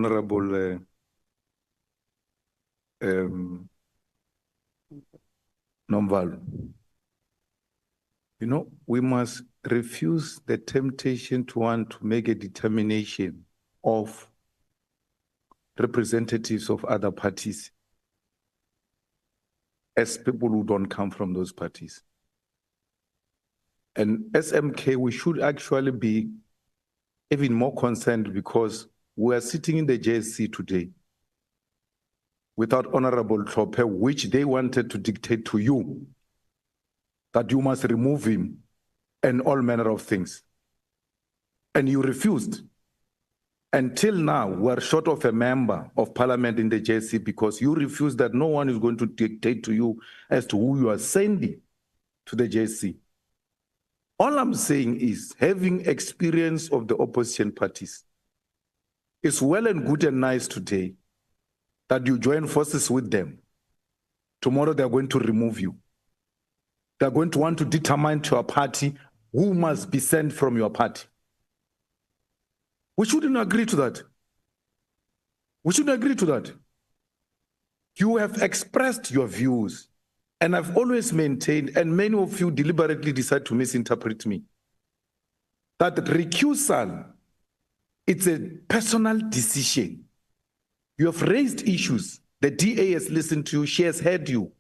Honorable Nomvalo, you know, we must refuse the temptation to want to make a determination of representatives of other parties as people who don't come from those parties. And SMK, we should actually be even more concerned because we are sitting in the JSC today without Honorable Tlhophe, which they wanted to dictate to you that you must remove him and all manner of things. And you refused. Until now, we're short of a member of parliament in the JSC because you refused that no one is going to dictate to you as to who you are sending to the JSC. All I'm saying is, having experience of the opposition parties, it's well and good and nice today that you join forces with them. Tomorrow they're going to remove you. They're going to want to determine to your party who must be sent from your party. We shouldn't agree to that. We shouldn't agree to that. You have expressed your views, and I've always maintained, and many of you deliberately decide to misinterpret me, that recusal, it's a personal decision. You have raised issues. The DA has listened to you. She has heard you.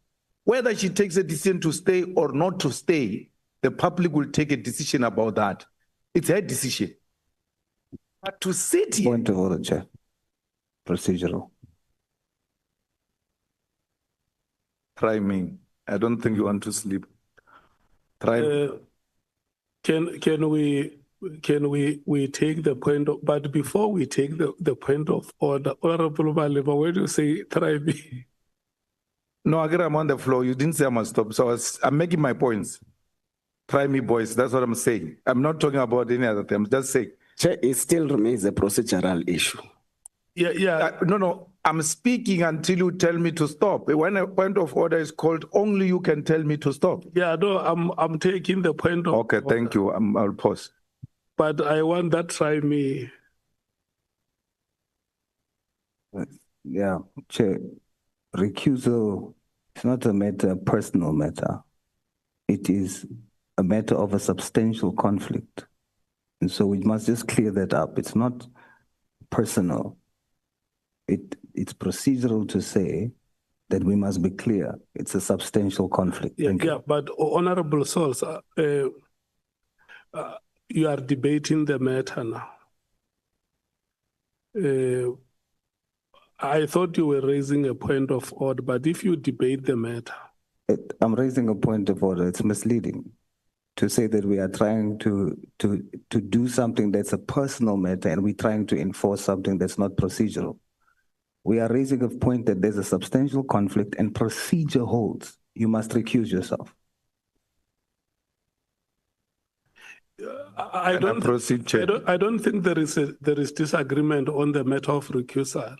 Whether she takes a decision to stay or not to stay, the public will take a decision about that. It's her decision. But to sit here... Point of order, Chair. Procedural. Try me. I don't think you want to sleep. Try. Can we take the point of, but before we take the point of order, Honorable Malema, where do you say try me? No, again, I'm on the floor. You didn't say I must stop. So I'm making my points. Try me, boys. That's what I'm saying. I'm not talking about any other thing. I'm just saying. Chair, it still remains a procedural issue. Yeah. No. I'm speaking until you tell me to stop. When a point of order is called, only you can tell me to stop. Yeah, no, I'm taking the point of Okay, order. thank you. I'll pause. But I want that try me. Yeah, Chair. Recusal is not a personal matter. It is a matter of a substantial conflict. And so we must just clear that up. It's not personal. It's procedural to say that we must be clear. It's a substantial conflict. Yeah, but Honorable Sauls, you are debating the matter now. I thought you were raising a point of order, but if you debate the matter... I'm raising a point of order. It's misleading to say that we are trying to do something that's a personal matter and we're trying to enforce something that's not procedural. We are raising a point that there's a substantial conflict and procedure holds. You must recuse yourself. I don't think there is disagreement on the matter of recusal.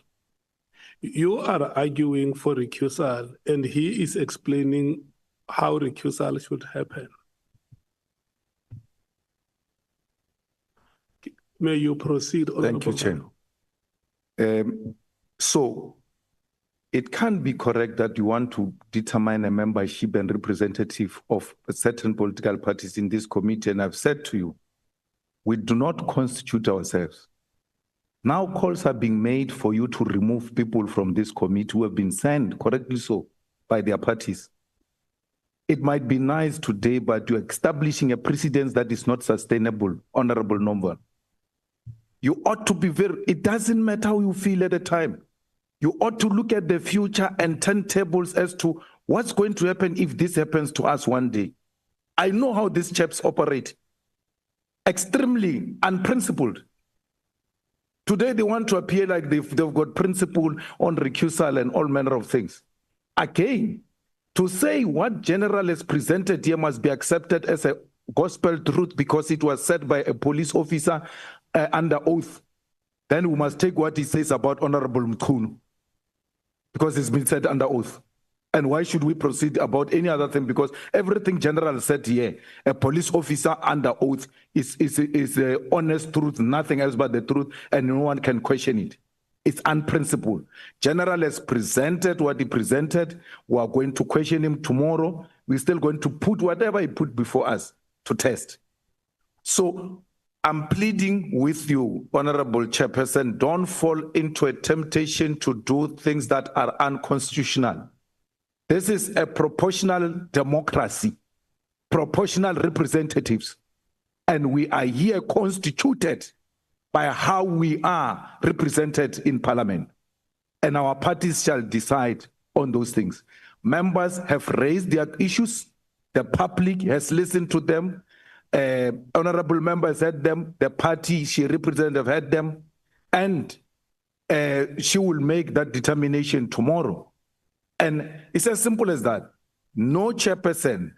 You are arguing for recusal, and he is explaining how recusal should happen. May you proceed? Thank you, Chair. So, it can't be correct that you want to determine a membership and representative of certain political parties in this committee, and I've said to you, we do not constitute ourselves. Now calls are being made for you to remove people from this committee who have been sent, correctly so, by their parties. It might be nice today, but you're establishing a precedent that is not sustainable, Honorable Nomvalo. You ought to be it doesn't matter how you feel at the time. You ought to look at the future and turn tables as to what's going to happen if this happens to us one day. I know how these chaps operate. Extremely unprincipled. Today they want to appear like they've got principle on recusal and all manner of things. Again, to say what General has presented here must be accepted as a gospel truth because it was said by a police officer under oath, then we must take what he says about Honorable Mkhunu because it's been said under oath. And why should we proceed about any other thing? Because everything General said here, a police officer under oath is honest truth, nothing else but the truth, and no one can question it. It's unprincipled. General has presented what he presented. We are going to question him tomorrow. We're still going to put whatever he put before us to test. So I'm pleading with you, Honorable Chairperson, don't fall into a temptation to do things that are unconstitutional. This is a proportional democracy, proportional representatives, and we are here constituted by how we are represented in Parliament, and our parties shall decide on those things. Members have raised their issues, the public has listened to them, honorable members heard them, the party she represents have heard them, and she will make that determination tomorrow. And it's as simple as that. No chairperson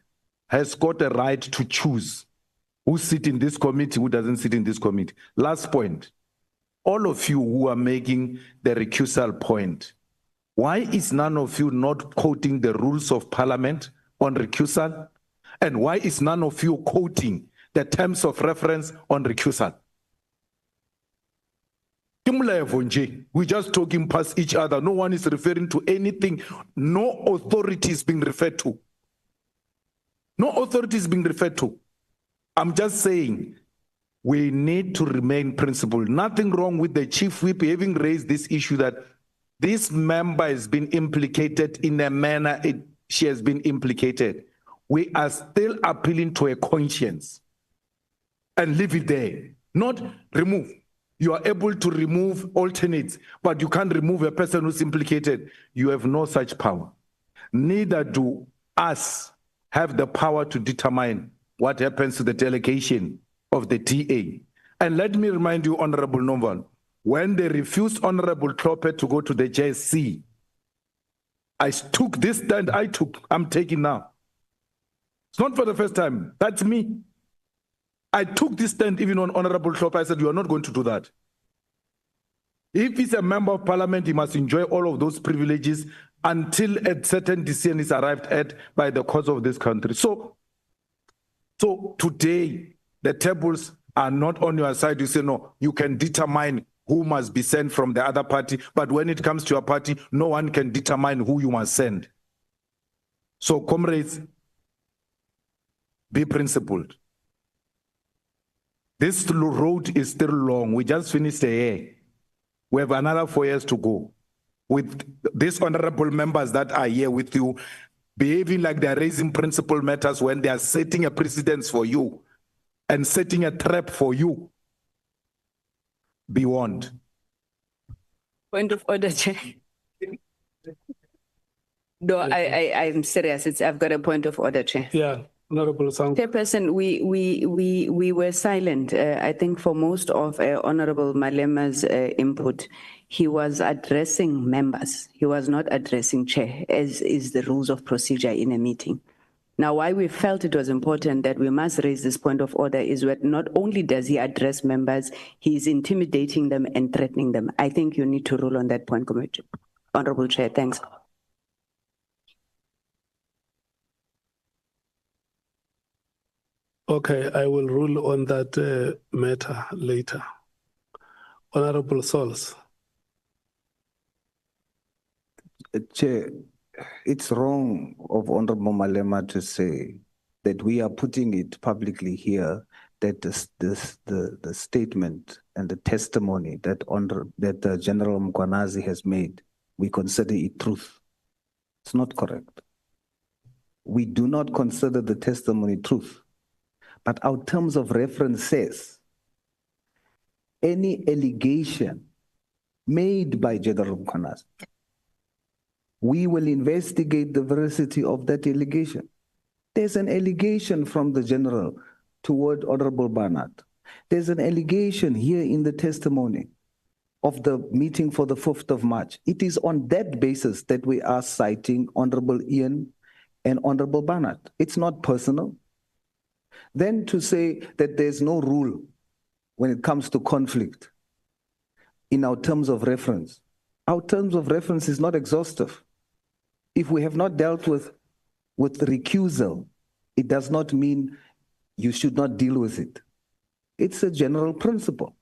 has got a right to choose who sits in this committee, who doesn't sit in this committee. Last point, all of you who are making the recusal point, why is none of you not quoting the rules of Parliament on recusal? And why is none of you quoting the terms of reference on recusal? We're just talking past each other. No one is referring to anything. No authority is being referred to. No authority is being referred to. I'm just saying we need to remain principled. Nothing wrong with the chief whip having raised this issue that this member has been implicated in a manner she has been implicated. We are still appealing to a conscience and leave it there, not remove. You are able to remove alternates, but you can't remove a person who's implicated. You have no such power. Neither do us have the power to determine what happens to the delegation of the TA. And let me remind you, Honorable Noval, when they refused Honorable Kloppe to go to the JSC, I took this stand I'm taking now. It's not for the first time. That's me. I took this stand even on Honorable Kloppe. I said, you are not going to do that. If he's a member of Parliament, he must enjoy all of those privileges until a certain decision is arrived at by the courts of this country. So today, the tables are not on your side. You say, no, you can determine who must be sent from the other party. But when it comes to your party, no one can determine who you must send. So, comrades, be principled. This road is still long. We just finished a year. We have another 4 years to go. With these honorable members that are here with you, behaving like they're raising principal matters when they are setting a precedence for you and setting a trap for you. Be warned. Point of order, Chair. No, I'm serious. I've got a point of order, Chair. Yeah, Honorable Sang. Chairperson, we were silent. I think for most of Honorable Malema's input, he was addressing members. He was not addressing Chair, as is the rules of procedure in a meeting. Now, why we felt it was important that we must raise this point of order is that not only does he address members, he is intimidating them and threatening them. I think you need to rule on that point, Honorable Chair. Thanks. Okay, I will rule on that matter later. Honorable Sauls. Chair, it's wrong of Honorable Malema to say that we are putting it publicly here that the statement and the testimony that General Mkwanazi has made, we consider it truth. It's not correct. We do not consider the testimony truth. But our terms of reference says any allegation made by General Mkwanazi, we will investigate the veracity of that allegation. There's an allegation from the general toward Honorable Barnard. There's an allegation here in the testimony of the meeting for the 5th of March. It is on that basis that we are citing Honorable Ian and Honorable Barnard. It's not personal. Then to say that there's no rule when it comes to conflict in our terms of reference. Our terms of reference is not exhaustive. If we have not dealt with recusal, it does not mean you should not deal with it. It's a general principle.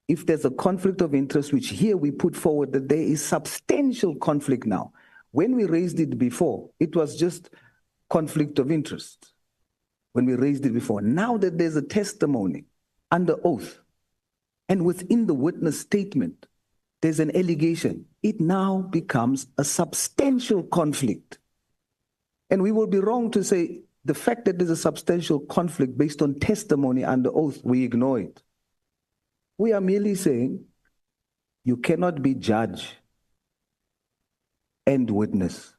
if there's a conflict of interest, which here we put forward that there is substantial conflict now. When we raised it before, it was just conflict of interest. When we raised it before, now that there's a testimony under oath, and within the witness statement, there's an allegation, it now becomes a substantial conflict. And we will be wrong to say the fact that there's a substantial conflict based on testimony under oath, we ignore it. We are merely saying you cannot be judge and witness.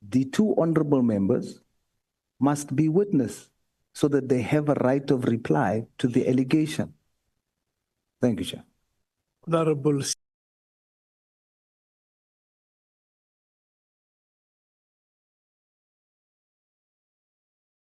The two honorable members must be witness so that they have a right of reply to the allegation. Thank you, Chair. Honorable